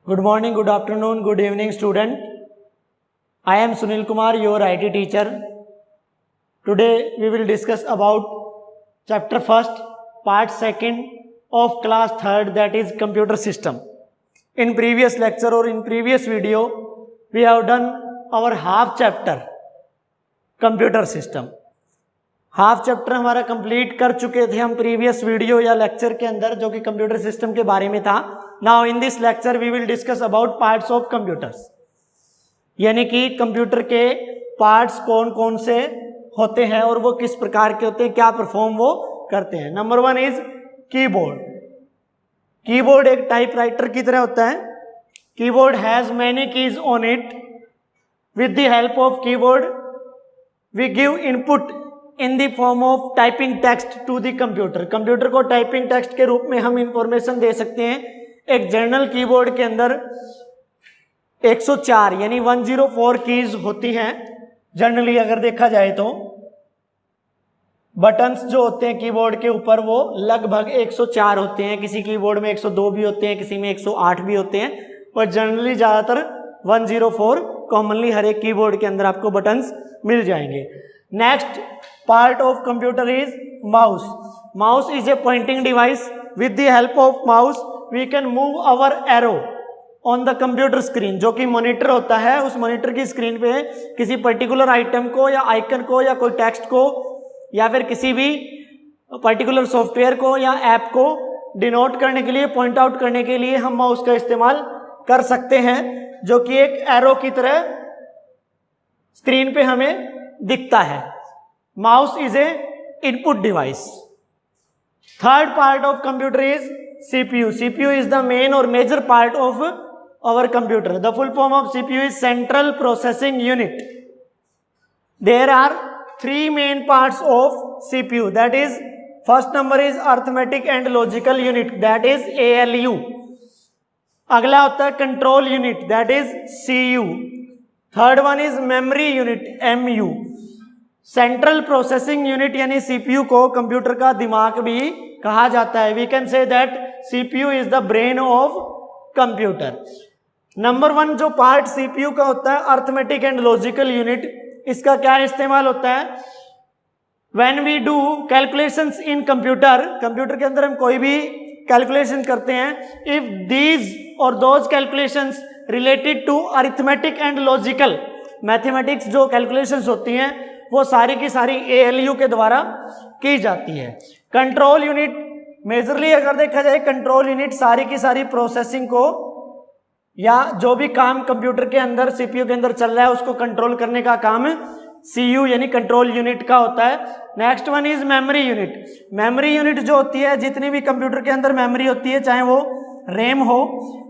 Good morning, good afternoon, good evening, student. I am Sunil Kumar, your IT teacher. Today we will discuss about chapter 1st, part 2nd of class 3rd, that is computer system. In previous lecture or in previous video, we have done our half chapter computer system. Half chapter हमारा complete कर चुके थे हम previous video या lecture के अंदर, जो कि कंप्यूटर सिस्टम के बारे में था. Now in this lecture we will discuss about parts of computers, यानी कि कंप्यूटर के पार्ट्स कौन कौन से होते हैं और वो किस प्रकार के होते हैं, क्या परफॉर्म वो करते हैं. Number 1 is keyboard. कीबोर्ड एक टाइपराइटर की तरह होता है. Keyboard has many keys on it. With the help of keyboard we give input in the form of typing text to the computer. Computer को टाइपिंग टेक्स्ट के रूप में हम इंफॉर्मेशन दे सकते हैं. एक जनरल कीबोर्ड के अंदर 104 यानी 104 कीज होती हैं जनरली. अगर देखा जाए तो बटन्स जो होते हैं कीबोर्ड के ऊपर वो लगभग 104 होते हैं. किसी कीबोर्ड में 102 भी होते हैं, किसी में 108 भी होते हैं, पर जनरली ज़्यादातर 104 कॉमनली हर एक कीबोर्ड के अंदर आपको बटन्स मिल जाएंगे. Next part of computer is mouse. Mouse is a pointing device. With the help of mouse we can move our arrow on the computer screen. जो कि मॉनिटर होता है, उस मॉनिटर की स्क्रीन पे किसी पर्टिकुलर आइटम को या आइकन को या कोई टेक्स्ट को या फिर किसी भी पर्टिकुलर सॉफ्टवेयर को या ऐप को डिनोट करने के लिए, पॉइंट आउट करने के लिए हम माउस का इस्तेमाल कर सकते हैं, जो कि एक एरो की तरह स्क्रीन पे हमें दिखता है. Mouse is a input device. Third part of computer is CPU. CPU is the main or major part of our computer. The full form of CPU is Central Processing Unit. There are three main parts of CPU. That is, first number is Arithmetic and Logical Unit. That is ALU. अगला होता है Control Unit. That is CU. Third one is Memory Unit. MU. Central processing unit यानी CPU को computer का दिमाग भी कहा जाता है. We can say that CPU is the brain of computer. Number 1 जो पार्ट सीपीयू का होता है, अर्थमेटिक एंड लॉजिकल यूनिट, इसका क्या इस्तेमाल होता है? When we do calculations in computer, computer के अंदर हम कोई भी कैलकुलेशन करते हैं, इफ दीज और those calculations related to arithmetic and logical, mathematics जो कैलकुलेशंस होती हैं वो सारी की सारी एएलयू के द्वारा की जाती है. कंट्रोल यूनिट, मेजरली अगर देखा जाए कंट्रोल यूनिट सारी की सारी प्रोसेसिंग को या जो भी काम कंप्यूटर के अंदर सीपीयू के अंदर चल रहा है उसको कंट्रोल करने का काम सीयू यानी कंट्रोल यूनिट का होता है. Next one is memory unit. Memory unit जो होती है, जितनी भी कंप्यूटर के अंदर मेमोरी होती है, चाहे वो रैम हो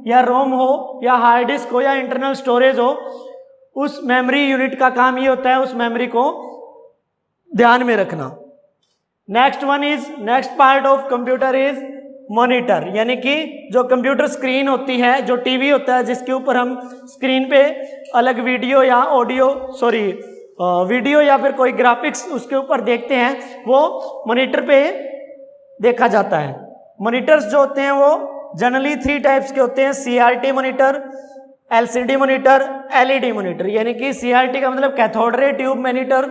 या रोम हो या हार्ड डिस्क हो या इंटरनल स्टोरेज हो, उस मेमोरी यूनिट का काम ये होता है उस मेमोरी को ध्यान में रखना. Next one is, next part of computer is monitor, यानी कि जो कंप्यूटर स्क्रीन होती है, जो टीवी होता है जिसके ऊपर हम स्क्रीन पे अलग वीडियो या ऑडियो वीडियो या फिर कोई ग्राफिक्स उसके ऊपर देखते हैं, वो मॉनिटर पे देखा जाता है. मॉनिटर्स जो होते हैं वो जनरली 3 टाइप्स के होते हैं. CRT monitor, LCD monitor, LED monitor. यानी कि सीआरटी का मतलब cathode ray tube monitor,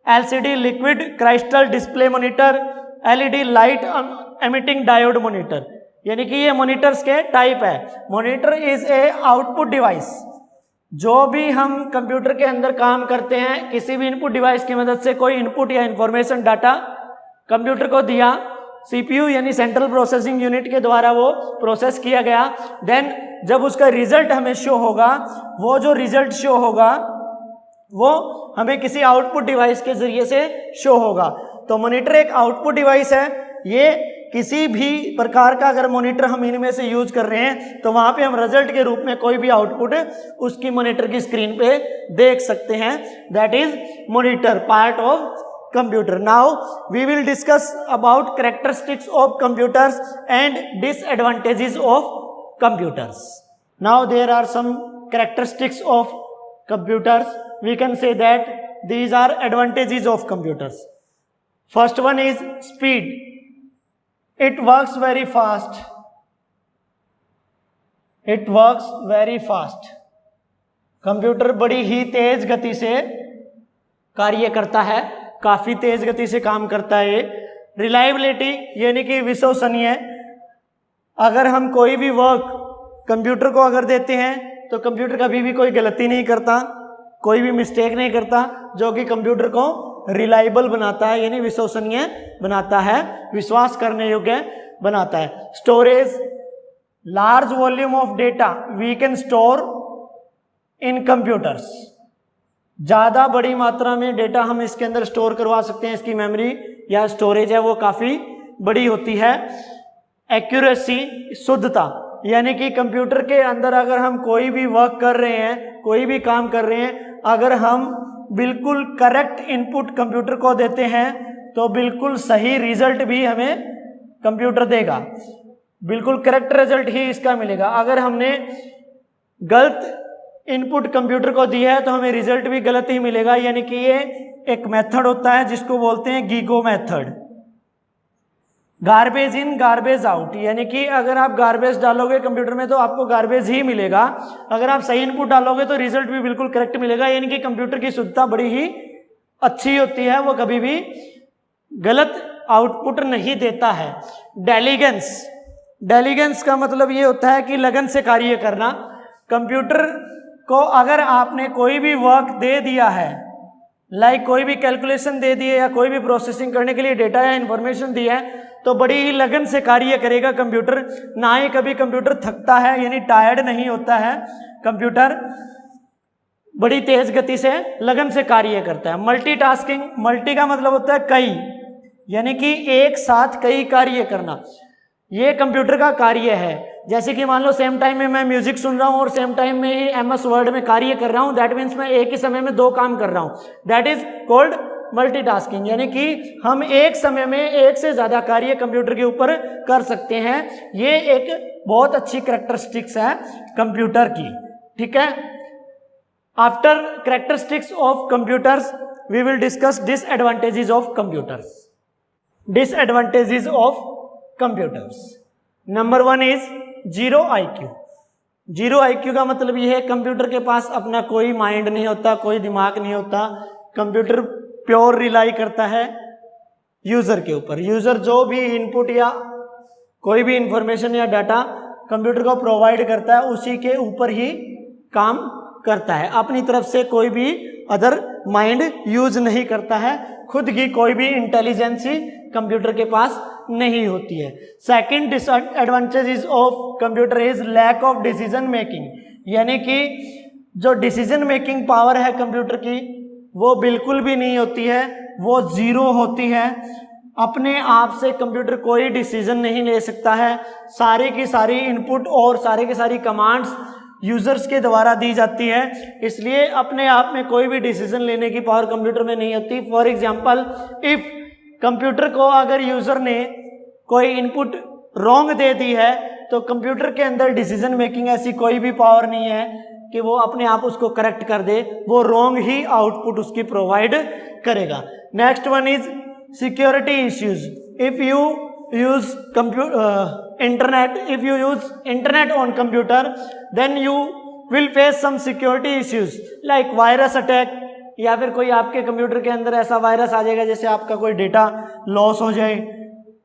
LCD liquid crystal display monitor, LED light emitting diode monitor. यानी कि ये मॉनिटर्स के टाइप है. Monitor is a output device. जो भी हम कंप्यूटर के अंदर काम करते हैं, किसी भी इनपुट डिवाइस की मदद से कोई इनपुट या इंफॉर्मेशन डाटा कंप्यूटर को दिया, सीपीयू यानी सेंट्रल प्रोसेसिंग यूनिट के द्वारा वो प्रोसेस किया गया, देन जब उसका रिजल्ट हमें शो होगा, वो जो रिजल्ट शो होगा वो हमें किसी आउटपुट डिवाइस के जरिए से शो होगा. तो मॉनिटर एक आउटपुट डिवाइस है. ये किसी भी प्रकार का अगर मॉनिटर हम इनमें से यूज कर रहे हैं तो वहां पे हम रिजल्ट के रूप में कोई भी आउटपुट उसकी मॉनिटर की स्क्रीन पे देख सकते हैं. That is monitor, part of computer. Now we will discuss about characteristics of computers and disadvantages of computers. Now there are some characteristics of computers. We can say that these are advantages of computers. First one is speed. It works very fast. It works very fast. Computer बड़ी ही तेज गति से कार्य करता है, काफी तेज गति से काम करता है। रिलायबिलिटी यानी कि विश्वसनीय, अगर हम कोई भी वर्क कंप्यूटर को अगर देते हैं तो कंप्यूटर कभी भी कोई गलती नहीं करता, कोई भी मिस्टेक नहीं करता, जो कि कंप्यूटर को रिलायबल बनाता है यानी विश्वसनीय बनाता है, विश्वास करने योग्य बनाता है। Storage, large volume of data we can store in computers, ज़्यादा बड़ी मात्रा में डेटा हम इसके अंदर स्टोर करवा सकते हैं, इसकी मेमोरी या स्टोरेज है वो काफ़ी बड़ी होती है। एक्यूरेसी, शुद्धता, यानी कि कंप्यूटर के अंदर अगर हम कोई भी वर्क कर रहे हैं, कोई भी काम कर रहे हैं, अगर हम बिल्कुल करेक्ट इनपुट कंप्यूटर को देते हैं तो बिल्कुल सही रिजल्ट भी हमें कंप्यूटर देगा, बिल्कुल करेक्ट रिजल्ट ही इसका मिलेगा। अगर हमने गलत इनपुट कंप्यूटर को दिया है तो हमें रिजल्ट भी गलत ही मिलेगा, यानी कि ये एक मेथड होता है जिसको बोलते हैं GIGO method. Garbage in garbage out, यानी कि अगर आप गार्बेज डालोगे कंप्यूटर में तो आपको गार्बेज ही मिलेगा, अगर आप सही इनपुट डालोगे तो रिजल्ट भी बिल्कुल करेक्ट मिलेगा। यानी कि कंप्यूटर की शुद्धता बड़ी ही अच्छी होती है, वो कभी भी गलत आउटपुट नहीं देता है। डेलीगेंस, डेलीगेंस का मतलब ये होता है कि लगन से कार्य करना। कंप्यूटर को अगर आपने कोई भी वर्क दे दिया है, लाइक कोई भी कैलकुलेशन दे दिए या कोई भी प्रोसेसिंग करने के लिए डेटा या इंफॉर्मेशन दिया है तो बड़ी ही लगन से कार्य करेगा कंप्यूटर, ना ही कभी कंप्यूटर थकता है यानी टायर्ड नहीं होता है। कंप्यूटर बड़ी तेज गति से लगन से कार्य करता है। मल्टीटास्किंग, मल्टी का मतलब होता है कई, यानी कि एक साथ कई कार्य करना, ये कंप्यूटर का कार्य है। जैसे कि मान लो सेम टाइम में मैं म्यूजिक सुन रहा हूँ और सेम टाइम में ही MS वर्ड में कार्य कर रहा हूँ, दैट मीन्स मैं एक ही समय में दो काम कर रहा हूँ, दैट इज कॉल्ड मल्टीटास्किंग। यानी कि हम एक समय में एक से ज्यादा कार्य कंप्यूटर के ऊपर कर सकते हैं। ये एक बहुत अच्छी कैरेक्टरिस्टिक्स है कंप्यूटर की, ठीक है। After characteristics of computers we will discuss disadvantages of computers. Disadvantages of computers, number 1 is zero IQ। Zero IQ का मतलब यह है कंप्यूटर के पास अपना कोई माइंड नहीं होता, कोई दिमाग नहीं होता। कंप्यूटर प्योर रिलाई करता है यूजर के ऊपर। यूजर जो भी इनपुट या कोई भी इंफॉर्मेशन या डाटा कंप्यूटर को प्रोवाइड करता है उसी के ऊपर ही काम करता है, अपनी तरफ से कोई भी अदर माइंड यूज नहीं करता है, खुद की कोई भी इंटेलिजेंसी कंप्यूटर के पास नहीं होती है। Second disadvantage of computer is lack of decision making, यानी कि जो डिसीजन मेकिंग पावर है कंप्यूटर की वो बिल्कुल भी नहीं होती है, वो जीरो होती है। अपने आप से कंप्यूटर कोई डिसीजन नहीं ले सकता है, सारी की सारी इनपुट और सारे की सारी कमांड्स यूजर्स के द्वारा दी जाती है, इसलिए अपने आप में कोई भी डिसीजन लेने की पावर कंप्यूटर में नहीं होती। फॉर एग्जांपल, इफ कंप्यूटर को अगर यूजर ने कोई इनपुट रॉन्ग दे दी है तो कंप्यूटर के अंदर डिसीजन मेकिंग ऐसी कोई भी पावर नहीं है कि वो अपने आप उसको करेक्ट कर दे, वो रॉन्ग ही आउटपुट उसकी प्रोवाइड करेगा। Next one is security issues. If you use internet on computer then you will face some security issues like virus attack, या फिर कोई आपके कंप्यूटर के अंदर ऐसा वायरस आ जाएगा जैसे आपका कोई डेटा लॉस हो जाए,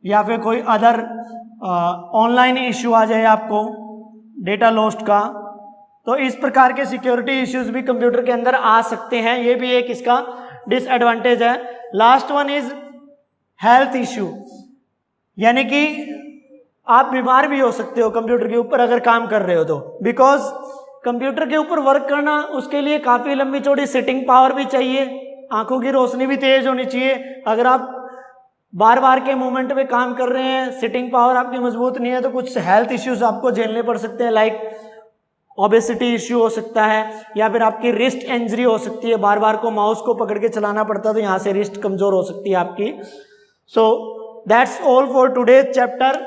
या फिर कोई अदर ऑनलाइन इश्यू आ जाए आपको डेटा लॉस्ट का। तो इस प्रकार के सिक्योरिटी इश्यूज भी कंप्यूटर के अंदर आ सकते हैं, ये भी एक इसका डिसएडवांटेज है। Last one is health issue, यानी कि आप बीमार भी हो सकते हो कंप्यूटर के ऊपर अगर काम कर रहे हो तो, बिकॉज कंप्यूटर के ऊपर वर्क करना उसके लिए काफ़ी लंबी चौड़ी सिटिंग पावर भी चाहिए, आंखों की रोशनी भी तेज होनी चाहिए। अगर आप बार बार के मूवमेंट पे काम कर रहे हैं, सिटिंग पावर आपकी मजबूत नहीं है, तो कुछ हेल्थ इश्यूज आपको झेलने पड़ सकते हैं, लाइक ओबेसिटी इश्यू हो सकता है, या फिर आपकी रिस्ट इंजरी हो सकती है, बार बार को माउस को पकड़ के चलाना पड़ता है तो यहाँ से रिस्ट कमजोर हो सकती है आपकी। So that's all for today's chapter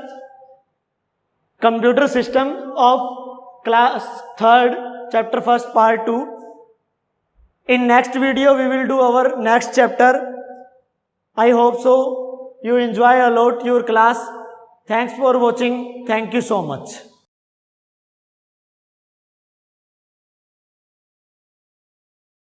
computer system of class 3rd chapter 1st part 2. In next video we will do our next chapter. I hope so you enjoy a lot your class. Thanks for watching. Thank you so much.